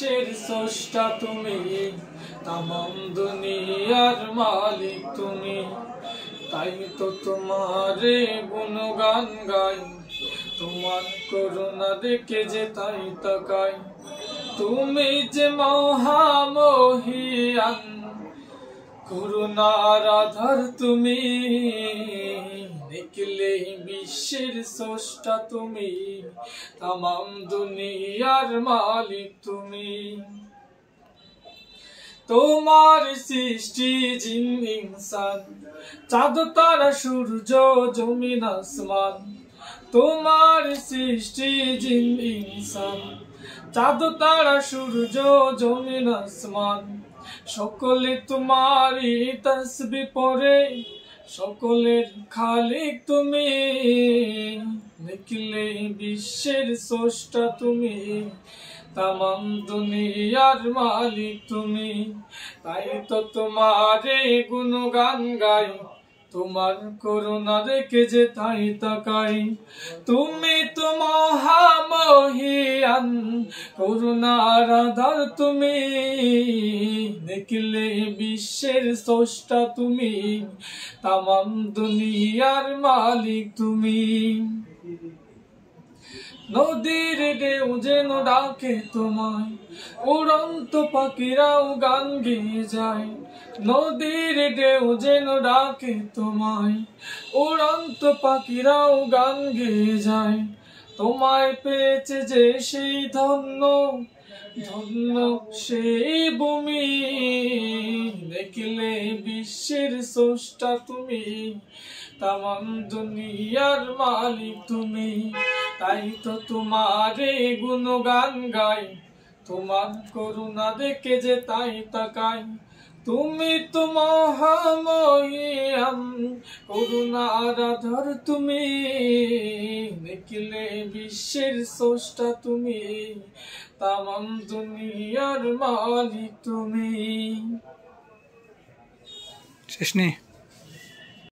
বিশ্বের স্রষ্টা তুমি, তামাম দুনিয়ার মালিক তুমি। তাই তো তোমারে গুণগান গাই, তোমার করুণা দেখে যে তাই তাকাই। তুমি যে মহামহিয়ান, করুণার আধার তুমি, নিখিলে বিশ্বের স্রষ্টা তুমি, তামাম দুনিয়ার মালিক তুমি। তোমার সৃষ্টি জিন ইনসান, চাঁদ তারা সূর্য জমিন আসমান। তোমার সৃষ্টি জিন ইনসান, চাঁদ তারা সূর্য জমিন আসমান। সকলে তোমারই তাসবিহ পড়ে, সকলের খালিক তুমি, নিখিলে বিশ্বের স্রষ্টা তুমি, তামাম দুনিয়ার মালিক তুমি। তাই তো তোমারে গুণগান গাই, তোমার করুণা দেখে যে তাই তাকাই। তুমি তো মহামহিয়ান, করুণার আধার তুমি, নিখিলে বিশ্বের স্রষ্টা তুমি, তামাম দুনিয়ার মালিক তুমি। নদীর ঢেউ যেন ডাকে তোমায়, উড়ন্ত পাখিরাও গান গেয়ে যায়। নদীর ঢেউ যেন ডাকে তোমায়, উড়ন্ত পাখিরাও গান গেয়ে যায়। তোমায় পেয়েছে যে সেই ধন্য, ধন্য সেই ভূমি, নিখিলে বিশ্বের স্রষ্টা তুমি, তামাম দুনিয়ার মালিক তুমি। তাই তো তোমারে গুণগান গাই, তোমার করুণা দেখে যে তাই তাকাই। তুমি তো মহামহিয়ান, করুণার আধার তুমি, নিখিলে বিশ্বের স্রষ্টা তুমি, তামাম দুনিয়ার মালিক তুমি। শেষ নেই।